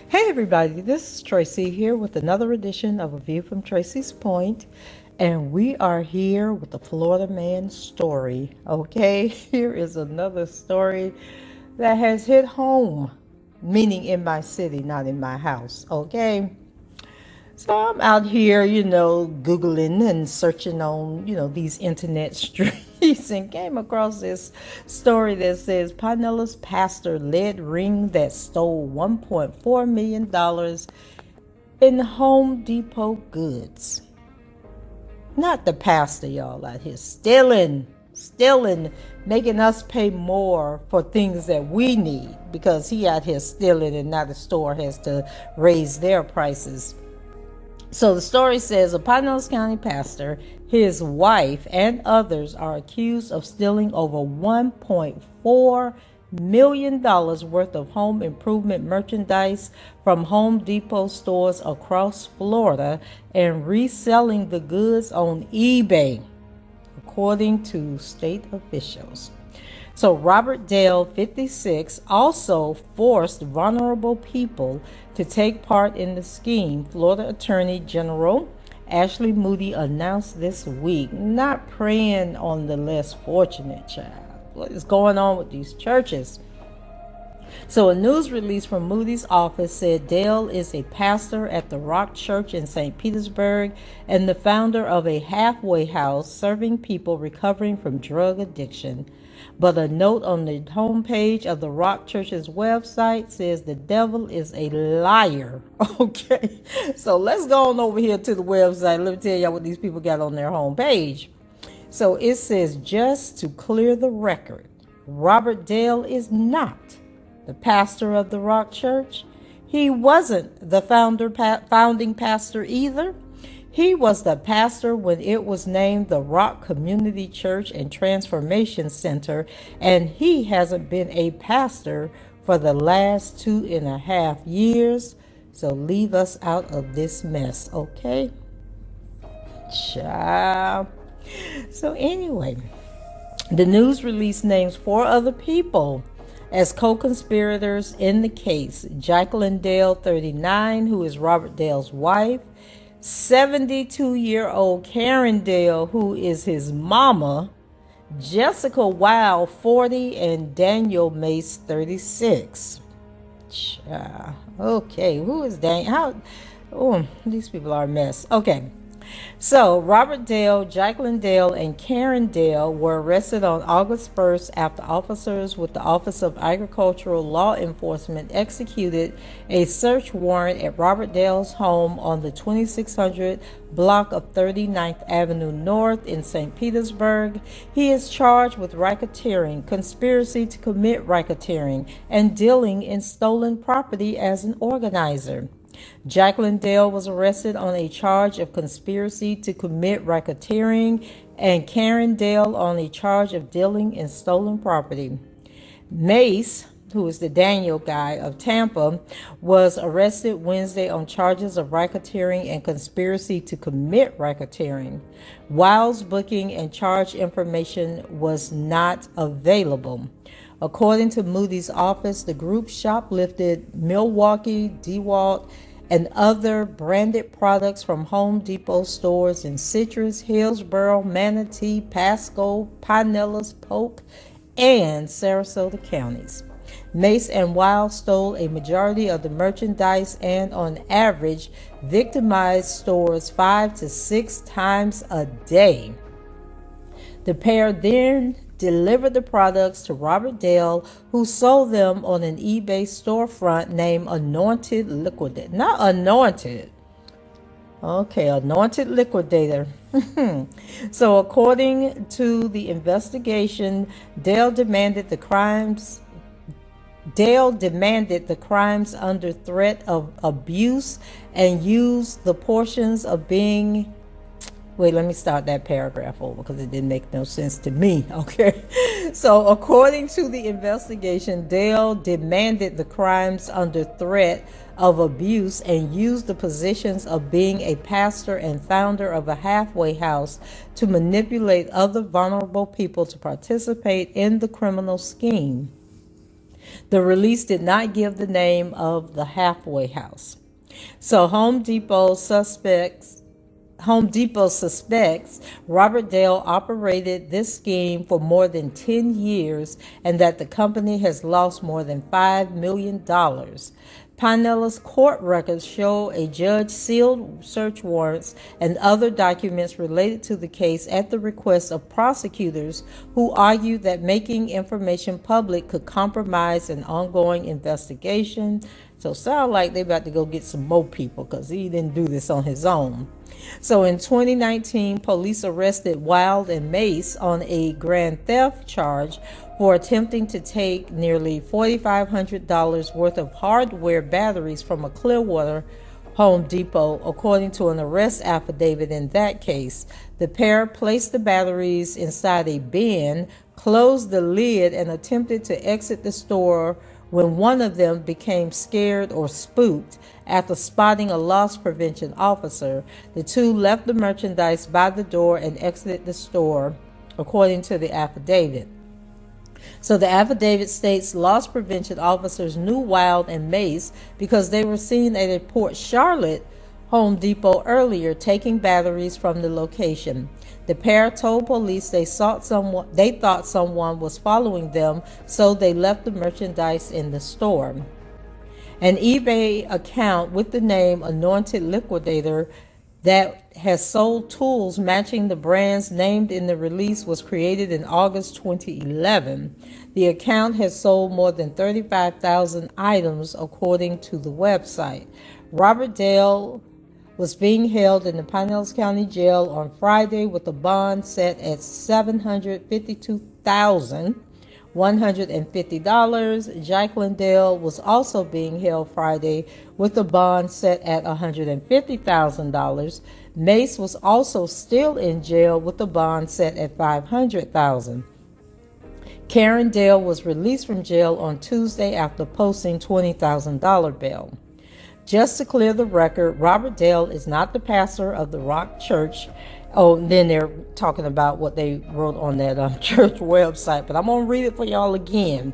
Hey everybody, this is Tracy here with another edition of A View from Tracy's Point, and we are here with the Florida Man story. Okay, here is another story that has hit home, meaning in my city, not in my house. Okay, so I'm out here, Googling and searching on, these internet streets and came across this story that says Pinellas pastor led ring that stole $1.4 million in Home Depot goods. Not the pastor, y'all, out here stealing, making us pay more for things that we need because he out here stealing and now the store has to raise their prices. So the story says a Pinellas County pastor, his wife, and others are accused of stealing over $1.4 million worth of home improvement merchandise from Home Depot stores across Florida and reselling the goods on eBay, according to state officials. So Robert Dale, 56, also forced vulnerable people to take part in the scheme, Florida Attorney General Ashley Moody announced this week. Not preying on the less fortunate, child. What is going on with these churches? So a news release from Moody's office said Dale is a pastor at the Rock Church in St. Petersburg and the founder of a halfway house serving people recovering from drug addiction. But a note on the homepage of the Rock Church's website says the devil is a liar. Okay, so let's go on over here to the website. Let me tell y'all what these people got on their homepage. So it says, just to clear the record, Robert Dale is not the pastor of the Rock Church. He wasn't the founding pastor either. He was the pastor when it was named the Rock Community Church and Transformation Center, and he hasn't been a pastor for the last 2.5 years. So leave us out of this mess, okay? Child. So anyway, the news release names 4 other people as co-conspirators in the case. Jacqueline Dale, 39, who is Robert Dale's wife. 72-year-old Karen Dale, who is his mama. Jessica Wow, 40, and Daniel Mace, 36. Okay, who is Daniel? These people are a mess. Okay. So, Robert Dale, Jacqueline Dale, and Karen Dale were arrested on August 1st after officers with the Office of Agricultural Law Enforcement executed a search warrant at Robert Dale's home on the 2600 block of 39th Avenue North in St. Petersburg. He is charged with racketeering, conspiracy to commit racketeering, and dealing in stolen property as an organizer. Jacqueline Dale was arrested on a charge of conspiracy to commit racketeering and Karen Dale on a charge of dealing in stolen property. Mace, who is the Daniel guy of Tampa, was arrested Wednesday on charges of racketeering and conspiracy to commit racketeering. Wild's booking and charge information was not available. According to Moody's office, the group shoplifted Milwaukee, DeWalt, and other branded products from Home Depot stores in Citrus, Hillsborough, Manatee, Pasco, Pinellas, Polk, and Sarasota counties. Mace and Wild stole a majority of the merchandise and, on average, victimized stores 5 to 6 times a day. The pair then delivered the products to Robert Dale, who sold them on an eBay storefront named Anointed Liquidator. Not Anointed. Okay, Anointed Liquidator. So according to the investigation, Dale demanded the crimes Dale demanded the crimes under threat of abuse and used the portions of being. Wait, let me start that paragraph over because it didn't make no sense to me. Okay. So, according to the investigation, Dale demanded the crimes under threat of abuse and used the positions of being a pastor and founder of a halfway house to manipulate other vulnerable people to participate in the criminal scheme. The release did not give the name of the halfway house. So, Home Depot suspects Robert Dale operated this scheme for more than 10 years and that the company has lost more than $5 million. Pinella's court records show a judge sealed search warrants and other documents related to the case at the request of prosecutors who argued that making information public could compromise an ongoing investigation. So sound like they about to go get some more people because he didn't do this on his own. So in 2019, police arrested Wild and Mace on a grand theft charge for attempting to take nearly $4,500 worth of hardware batteries from a Clearwater Home Depot, according to an arrest affidavit in that case. The pair placed the batteries inside a bin, closed the lid, and attempted to exit the store when one of them became scared or spooked after spotting a loss prevention officer. The two left the merchandise by the door and exited the store, according to the affidavit. So the affidavit states loss prevention officers knew Wild and Mace because they were seen at a Port Charlotte Home Depot earlier taking batteries from the location. The pair told police they thought someone was following them, so they left the merchandise in the store. An eBay account with the name Anointed Liquidator that has sold tools matching the brands named in the release was created in August 2011. The account has sold more than 35,000 items, according to the website. Robert Dale was being held in the Pinellas County Jail on Friday with a bond set at $752,150. Jacqueline Dale was also being held Friday with a bond set at $150,000. Mace was also still in jail with a bond set at $500,000. Karen Dale was released from jail on Tuesday after posting $20,000 bail. Just to clear the record, Robert Dale is not the pastor of the Rock Church. Oh, then they're talking about what they wrote on that church website, but I'm going to read it for y'all again.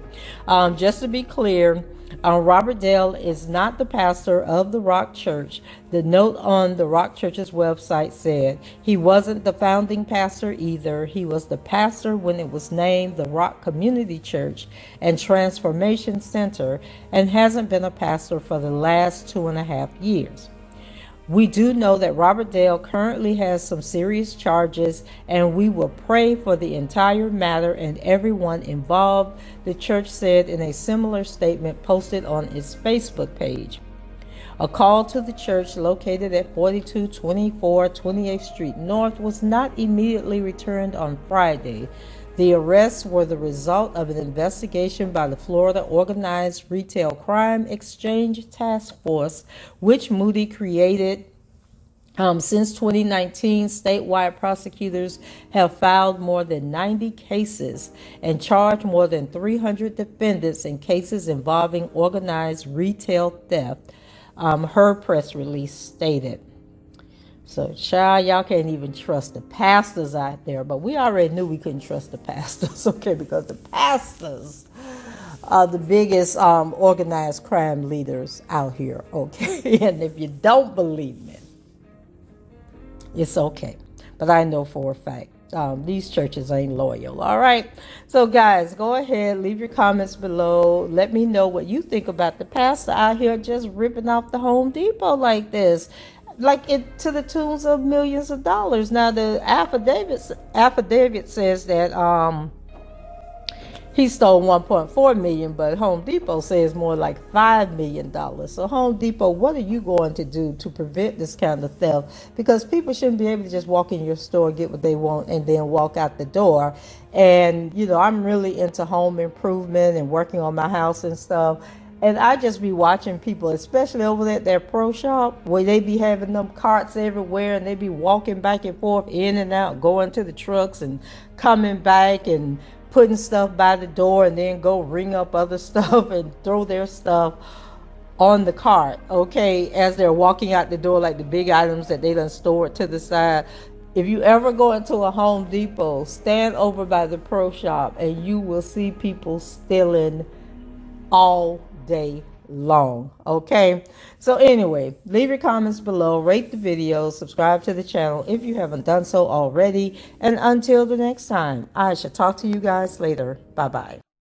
Just to be clear, Robert Dale is not the pastor of the Rock Church. The note on the Rock Church's website said he wasn't the founding pastor either. He was the pastor when it was named the Rock Community Church and Transformation Center and hasn't been a pastor for the last 2.5 years. We do know that Robert Dale currently has some serious charges, and we will pray for the entire matter and everyone involved, the church said in a similar statement posted on its Facebook page. A call to the church located at 4224 28th Street North was not immediately returned on Friday. The arrests were the result of an investigation by the Florida Organized Retail Crime Exchange Task Force, which Moody created. Since 2019, statewide prosecutors have filed more than 90 cases and charged more than 300 defendants in cases involving organized retail theft, her press release stated. So, child, y'all can't even trust the pastors out there. But we already knew we couldn't trust the pastors, okay? Because the pastors are the biggest organized crime leaders out here, okay? And if you don't believe me, it's okay. But I know for a fact these churches ain't loyal, all right? So, guys, go ahead, leave your comments below. Let me know what you think about the pastor out here just ripping off the Home Depot like this. Like it to the tunes of millions of dollars. Now the affidavit says that he stole 1.4 million, but Home Depot says more like $5 million. So Home Depot, what are you going to do to prevent this kind of theft? Because people shouldn't be able to just walk in your store, get what they want, and then walk out the door. And I'm really into home improvement and working on my house and stuff. And I just be watching people, especially over there at their pro shop, where they be having them carts everywhere and they be walking back and forth, in and out, going to the trucks and coming back and putting stuff by the door, and then go ring up other stuff and throw their stuff on the cart, okay, as they're walking out the door, like the big items that they done stored to the side. If you ever go into a Home Depot, stand over by the pro shop and you will see people stealing all day long. Okay, so anyway, leave your comments below, rate the video, subscribe to the channel if you haven't done so already, and until the next time, I shall talk to you guys later. Bye bye.